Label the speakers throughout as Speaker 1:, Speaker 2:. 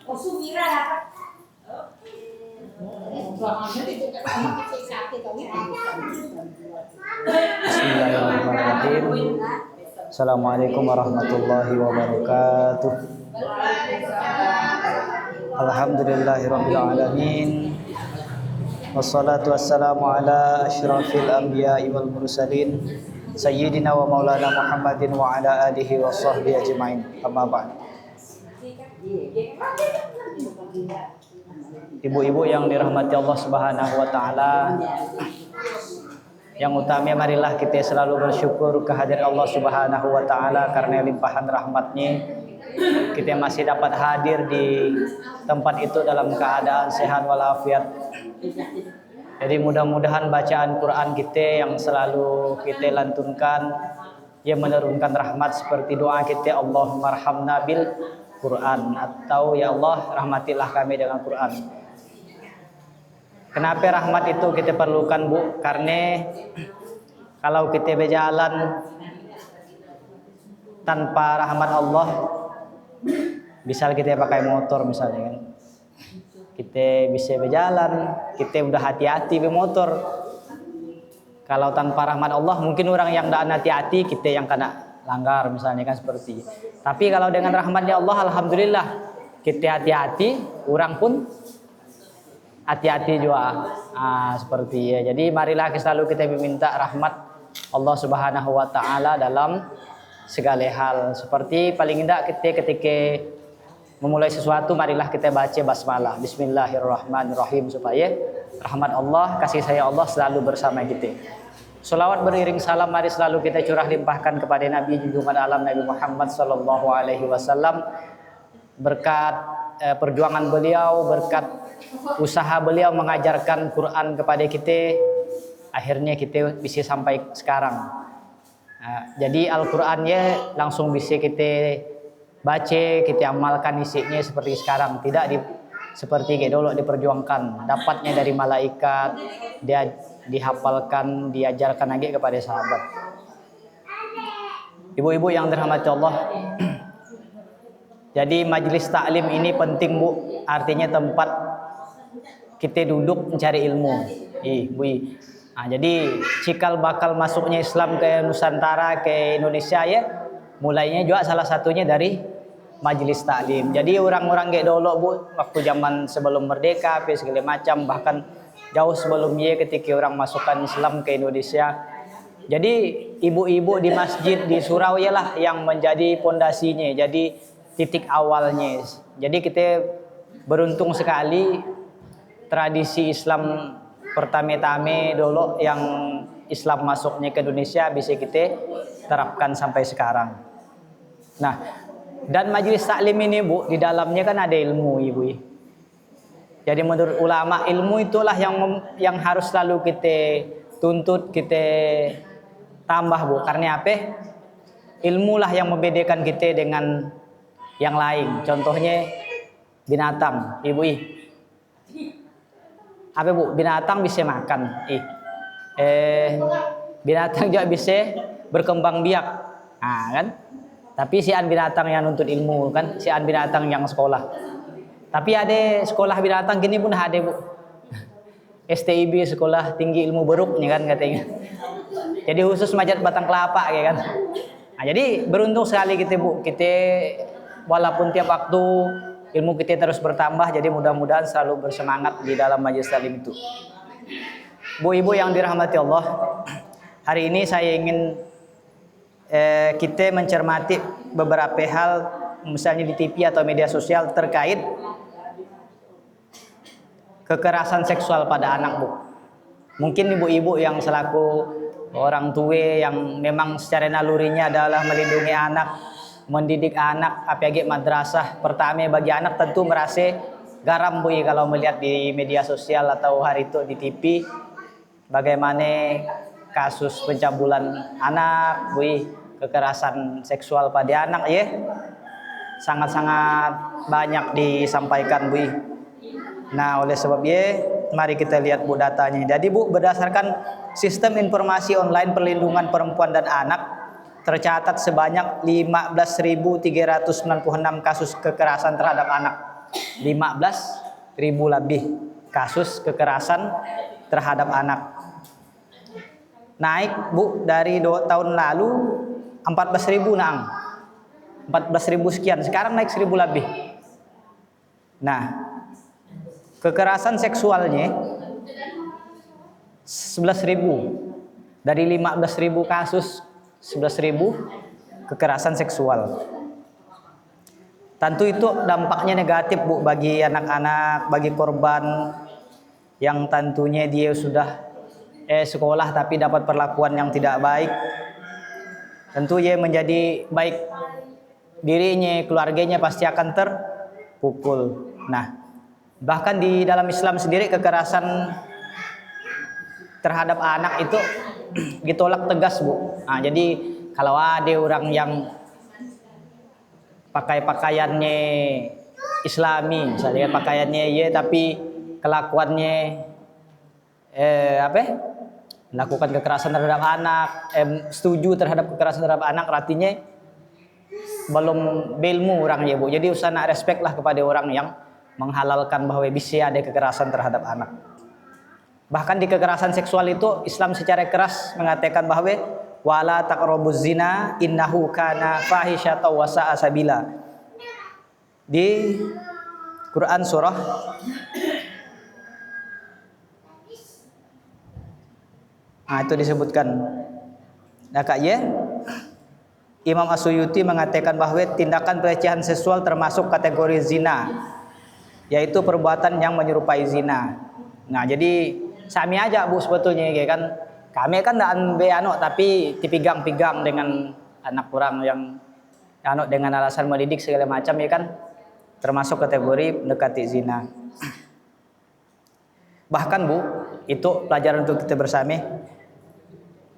Speaker 1: Bismillahirrahmanirrahim. Assalamualaikum warahmatullahi wabarakatuh. Alhamdulillahirabbil alamin. Wassalatu wassalamu ala asyrafil anbiya'i wal mursalin sayyidina wa maulana Muhammadin wa ala alihi wa sahbihi ajmain. Amma ba'd. Ibu-ibu yang dirahmati Allah Subhanahu wa taala, yang utama marilah kita selalu bersyukur kehadirat Allah Subhanahu wa taala karena limpahan rahmat-Nya kita masih dapat hadir di tempat itu dalam keadaan sehat walafiat. Jadi mudah-mudahan bacaan Quran kita yang selalu kita lantunkan yang menurunkan rahmat seperti doa kita, Allahumma arhamna bil Quran, atau ya Allah rahmatilah kami dengan Quran. Kenapa rahmat itu kita perlukan, Bu? Karena kalau kita berjalan tanpa rahmat Allah, misal kita pakai motor misalnya kan, kita bisa berjalan, kita udah hati-hati bermotor. Kalau tanpa rahmat Allah, mungkin orang yang tidak hati-hati, kita yang kena langgar misalnya kan seperti. Tapi kalau dengan rahmatnya Allah, alhamdulillah kita hati-hati, orang pun hati-hati juga. Seperti ya. Jadi marilah selalu kita meminta rahmat Allah Subhanahu wa taala dalam segala hal. Seperti paling tidak kita ketika memulai sesuatu, marilah kita baca basmalah, bismillahirrahmanirrahim, supaya rahmat Allah, kasih sayang Allah selalu bersama kita. Salawat beriring salam mari selalu kita curah limpahkan kepada Nabi Jumat alam Nabi Muhammad sallallahu alaihi wasallam. Berkat perjuangan beliau, berkat usaha beliau mengajarkan Quran kepada kita, akhirnya kita bisa sampai sekarang. Jadi Al-Qur'annya langsung bisa kita baca, kita amalkan isinya seperti sekarang, tidak seperti dulu diperjuangkan, dapatnya dari malaikat, dia dihafalkan, diajarkan lagi kepada sahabat. Ibu-ibu yang dirahmati Allah, jadi majelis taklim ini penting, Bu. Artinya tempat kita duduk mencari ilmu. Bu. Jadi cikal bakal masuknya Islam ke Nusantara, ke Indonesia ya, mulainya juga salah satunya dari majelis taklim. Jadi orang-orang kayak dulu, Bu, waktu zaman sebelum merdeka, segala macam, bahkan jauh sebelumnya ketika orang masukkan Islam ke Indonesia. Jadi ibu-ibu di masjid di surau lah yang menjadi pondasinya, jadi titik awalnya. Jadi kita beruntung sekali tradisi Islam pertama-tama dulu yang Islam masuknya ke Indonesia bisa kita terapkan sampai sekarang. Nah, dan majelis taklim ini, Bu, di dalamnya kan ada ilmu, Ibu. Jadi menurut ulama, ilmu itulah yang harus selalu kita tuntut, kita tambah, Bu. Karena apa? Ilmulah yang membedakan kita dengan yang lain. Contohnya binatang, Ibu. Apa, Bu? Binatang bisa makan. Binatang juga bisa berkembang biak. Kan? Tapi sian binatang yang nuntut ilmu kan, sian binatang yang sekolah. Tapi ada sekolah binatang gini pun ada, Bu. STIB, sekolah tinggi ilmu beruknya kan katanya. Jadi khusus Majat Batang Kelapa ya kan. Nah, jadi beruntung sekali kita, Bu. Kita walaupun tiap waktu ilmu kita terus bertambah, jadi mudah-mudahan selalu bersemangat di dalam majelis taklim itu. Bu, Ibu yang dirahmati Allah, hari ini saya ingin kita mencermati beberapa hal, misalnya di TV atau media sosial terkait kekerasan seksual pada anak, Bu. Mungkin ibu-ibu yang selaku orang tua yang memang secara nalurinya adalah melindungi anak, mendidik anak, apalagi madrasah pertama bagi anak, tentu merasa garam Bu kalau melihat di media sosial atau hari itu di TV bagaimana kasus pencabulan anak Bu, kekerasan seksual pada anak ya. Sangat-sangat banyak disampaikan Bu. Nah, oleh sebab mari kita lihat Bu datanya. Jadi Bu, berdasarkan sistem informasi online perlindungan perempuan dan anak tercatat sebanyak 15.396 kasus kekerasan terhadap anak. 15.000 lebih kasus kekerasan terhadap anak. Naik Bu dari tahun lalu 14.000 nang. 14.000 sekian, sekarang naik 1.000 lebih. Nah, kekerasan seksualnya 11.000. Dari 15.000 kasus 11.000 kekerasan seksual. Tentu itu dampaknya negatif Bu bagi anak-anak, bagi korban yang tentunya dia sudah sekolah tapi dapat perlakuan yang tidak baik. Tentu dia menjadi baik dirinya, keluarganya pasti akan terpukul. Nah, bahkan di dalam Islam sendiri kekerasan terhadap anak itu ditolak tegas Bu. Nah, jadi kalau ada orang yang pakai pakaiannya Islami, misalnya pakaiannya tapi kelakuannya melakukan kekerasan terhadap anak, setuju terhadap kekerasan terhadap anak, artinya belum berilmu orangnya Bu. Jadi usah nak respect lah kepada orang yang menghalalkan bahwa bisa ada kekerasan terhadap anak. Bahkan di kekerasan seksual itu Islam secara keras mengatakan bahwa wala taqrabuz zina innahu kana fahisyatan wa sa'a sabila. Di Quran surah itu disebutkan. Nah, Imam As-Suyuti mengatakan bahwa tindakan pelecehan seksual termasuk kategori zina, yaitu perbuatan yang menyerupai zina. Nah, jadi sami aja Bu sebetulnya ya kan. Kami kan tidak anak tapi dipegang-pegang dengan anak orang yang dengan alasan mendidik segala macam ya kan, termasuk kategori mendekati zina. Bahkan Bu, itu pelajaran untuk kita bersama.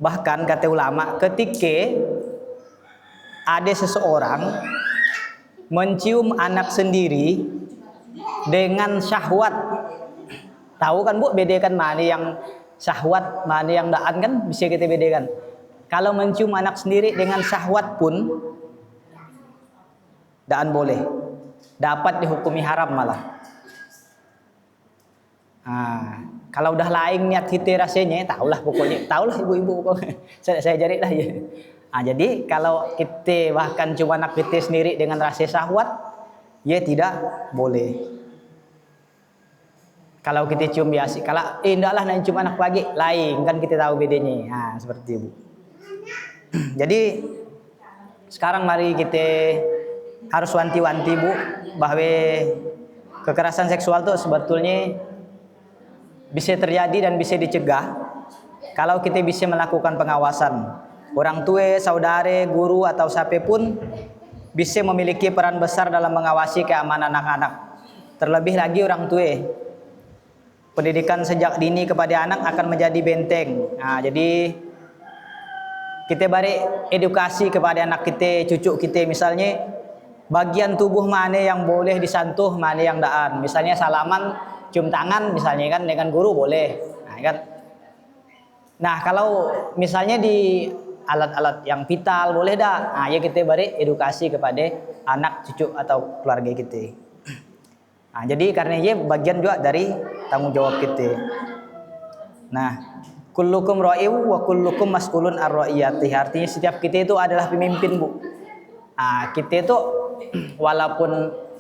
Speaker 1: Bahkan kata ulama, ketika ada seseorang mencium anak sendiri dengan syahwat, tahu kan Bu, bedakan mana yang syahwat, mana yang daan kan bisa kita bedakan. Kalau mencium anak sendiri dengan syahwat pun daan boleh, dapat dihukumi haram malah. Kalau udah lain niat kita rasanya, tahulah pokoknya, tahulah ibu-ibu pokoknya. Saya cari lah ya. Jadi kalau kita bahkan cuma anak kita sendiri dengan rasa syahwat, ya tidak boleh. Kalau kita cium biasa, kalau indahlah nak cium anak lagi, lain kan kita tahu bedanya. Seperti itu. Jadi sekarang mari kita harus wanti-wanti Bu bahwa kekerasan seksual itu sebetulnya bisa terjadi dan bisa dicegah kalau kita bisa melakukan pengawasan. Orang tua, saudara, guru atau siapapun bisa memiliki peran besar dalam mengawasi keamanan anak-anak. Terlebih lagi orang tua. Pendidikan sejak dini kepada anak akan menjadi benteng. Jadi kita beri edukasi kepada anak kita, cucu kita, misalnya bagian tubuh mana yang boleh disentuh, mana yang daan. Misalnya salaman, cium tangan misalnya kan dengan guru boleh. Nah, kalau misalnya di alat-alat yang vital boleh dah. Ya kita beri edukasi kepada anak, cucu atau keluarga kita. Jadi karena ini bagian juga dari tanggung jawab kita. Nah, kullukum ra'in wa kullukum mas'ulun ar-ra'iyatihi. Artinya setiap kita itu adalah pemimpin Bu. Kita itu walaupun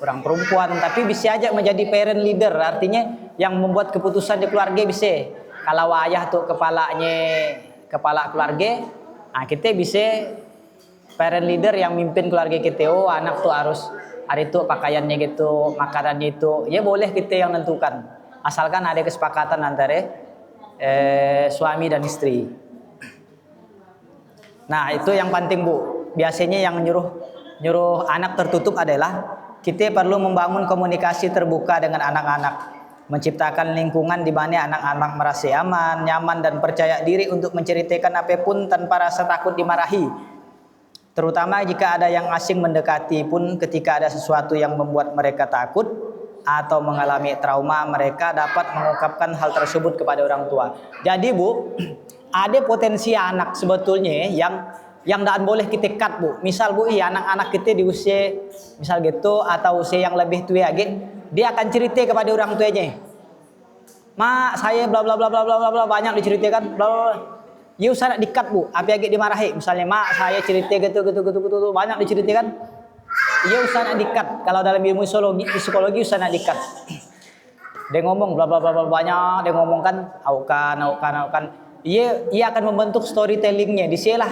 Speaker 1: orang perempuan tapi bisa aja menjadi parent leader, artinya yang membuat keputusan di keluarga bisa. Kalau ayah tuh kepala keluarga, kita bisa parent leader yang mimpin keluarga kita. Anak tuh harus hari itu pakaiannya gitu, makanannya itu, ya boleh kita yang nentukan, asalkan ada kesepakatan antara suami dan istri. Nah, itu yang penting Bu. Biasanya yang nyuruh anak tertutup adalah kita perlu membangun komunikasi terbuka dengan anak-anak, menciptakan lingkungan di mana anak-anak merasa aman, nyaman dan percaya diri untuk menceritakan apapun tanpa rasa takut dimarahi. Terutama jika ada yang asing mendekati pun, ketika ada sesuatu yang membuat mereka takut atau mengalami trauma, mereka dapat mengungkapkan hal tersebut kepada orang tua. Jadi Bu, ada potensi anak sebetulnya yang tidak boleh kita cut Bu. Misal Bu, anak-anak kita di usia misal gitu atau usia yang lebih tua gitu, dia akan cerita kepada orang tuanya. Mak, saya bla bla bla bla bla bla, banyak diceritakan bla bla. Ya usah nak dikat Bu, apa agak dimarahi. Misalnya mak saya cerita gitu banyak diceritakan. Ya usah nak dikat. Kalau dalam ilmu psikologi usah nak dikat. Dia ngomong bla bla bla bla banyak, dia ngomong kan aukan. Ia akan membentuk storytellingnya. Disialah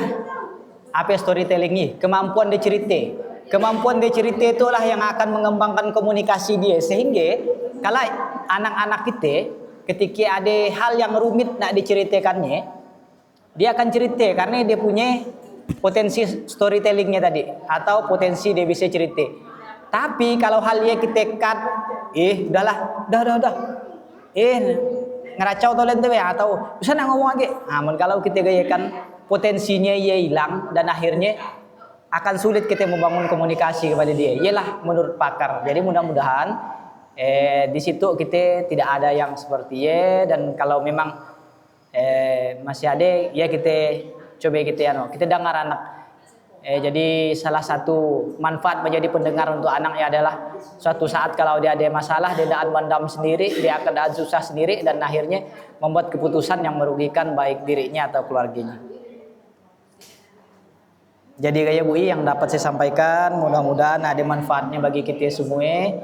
Speaker 1: apa storytellingnya? Kemampuan dia cerita. Kemampuan dia cerita itulah yang akan mengembangkan komunikasi dia. Sehingga kalau anak-anak kita ketika ada hal yang rumit nak diceritakannya, dia akan cerita karena dia punya potensi storytellingnya tadi, atau potensi dia bisa cerita. Tapi kalau hal yang kita cut, udahlah, udah. Ngeracau tolen tuh ya, atau bisa nak ngomong lagi. Namun kalau kita gayakan, potensinya ia hilang dan akhirnya akan sulit kita membangun komunikasi kepada dia. Iyalah menurut pakar. Jadi mudah-mudahan di situ kita tidak ada yang seperti dan kalau memang masih ada ya kita coba kita dengar anak. Jadi salah satu manfaat menjadi pendengar untuk anaknya adalah suatu saat kalau dia ada masalah, dia tidak mendam sendiri, dia akan susah sendiri dan akhirnya membuat keputusan yang merugikan baik dirinya atau keluarganya. Jadi kayak Bu yang dapat saya sampaikan, mudah-mudahan ada manfaatnya bagi kita semua.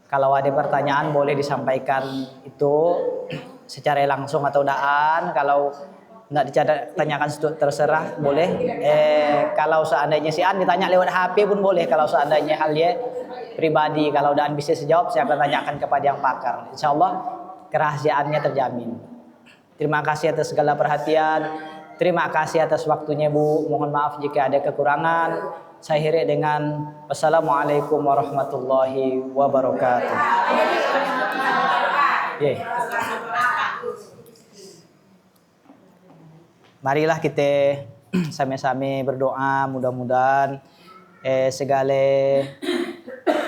Speaker 1: Kalau ada pertanyaan boleh disampaikan itu secara langsung atau daan. Kalau tidak ditanyakan terserah boleh. Kalau seandainya si An ditanya lewat HP pun boleh. Kalau seandainya halnya pribadi, kalau daan bisa sejawab, saya akan tanyakan kepada yang pakar. Insya Allah kerahasiaannya terjamin. Terima kasih atas segala perhatian. Terima kasih atas waktunya Bu. Mohon maaf jika ada kekurangan. Saya akhiri dengan wassalamualaikum warahmatullahi wabarakatuh. Marilah kita sama-sama berdoa, mudah-mudahan segala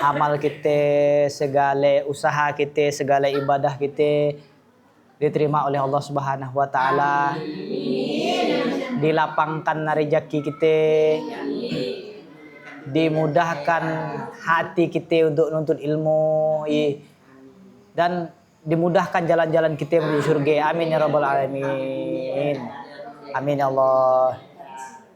Speaker 1: amal kita, segala usaha kita, segala ibadah kita diterima oleh Allah Subhanahu wa taala. Dilapangkan rezeki kita. Dimudahkan hati kita untuk nuntut ilmu dan dimudahkan jalan-jalan kita menuju surga. Amin ya rabbal alamin. Amin ya Allah.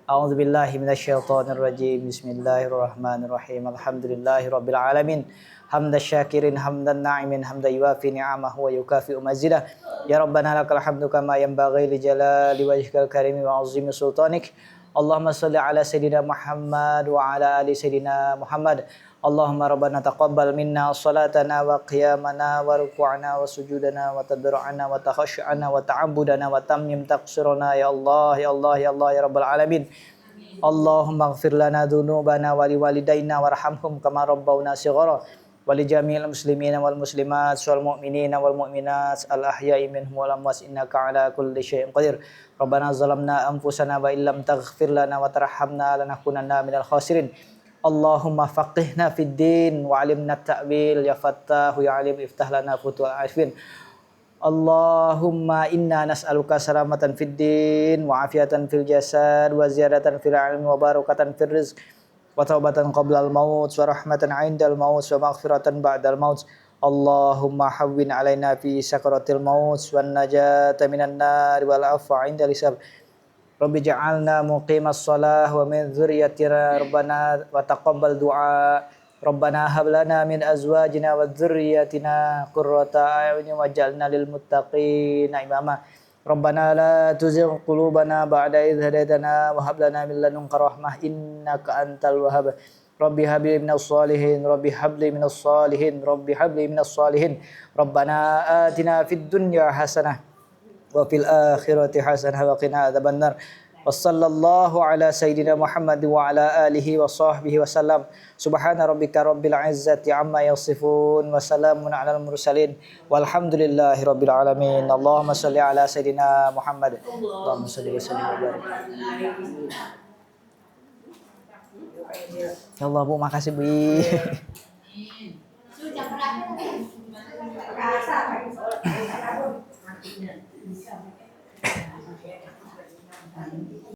Speaker 1: A'udzubillahi minasyaitonirrajim. Bismillahirrahmanirrahim. Alhamdulillahirabbil alamin. Hamdan syakirin, hamdan na'imin, hamdan yuwafi ni'amahu wa yukafi'u mazidah. Ya Rabbana lakal hamdu kama yanbaghi li jalali wajhikal karimi wa 'azimi sultanik. Allahumma salli ala sayyidina Muhammad wa ala ali sayyidina Muhammad. Allahumma rabbana taqabbal minna salatana wa qiyamana wa ruku'ana wa sujudana wa tadarru'ana wa takhashu'ana wa ta'abbudana wa tammim taqsirana ya Allah ya Allah ya Allah ya rabbal alamin. Allahumma ighfir lana dhunubana wa liwalidayna warhamhum kama rabbawna shighara wa li jami'il muslimina wal muslimat wal mu'minina wal mu'minat al ahya'i minhum wal amwat innaka ala kulli syai'in qadir. Rabbana zalamna anfusana wa illam taghfir lana wa tarhamna lanakunanna minal khasirin. Allahumma faqihna fid din wa 'allimna at-ta'wil ya fattahu ya 'alim iftah lana futuhal arifin. Allahumma inna nas'aluka salamatan fid din wa afiatan fil jasad wa ziyadatan fil 'ilmi wa barakatan fil rizq wa taubatan qabla al-maut wa rahmatan 'indal maut wa maghfiratan ba'dal maut. Allahumma hawwin 'alaina fi sakaratil maut wan najata minan nar wal 'afwa 'indal hisab. Rabbi ja'alna muqimas shalah wa min dzurriyyatina rabbana wa taqabbal du'a. Rabbana hab lana min azwajina wa dzurriyyatina qurrata a'yunin waj'alna lil muttaqina imama. Rabbana la tuzigh qulubana ba'da idh hadaytana wa hab lana min ladunka rahmah innaka antal wahhab. Rabbi habli minas salihin, Rabbi habli minas salihin, Rabbi habli minas salihin. Rabbana atina fid dunya hasanah wa fil akhirati hasanah wa qina adzabannar. Wassallallahu ala sayyidina Muhammad wa ala alihi wa sahbihi wasallam. Subhana rabbika rabbil izzati amma yasifun wa salamun alal mursalin walhamdulillahi rabbil alamin. Allahumma shalli ala sayyidina Muhammad. Allahumma shalli wa sallim wa barik. Ya Allah Bu, makasih Bu.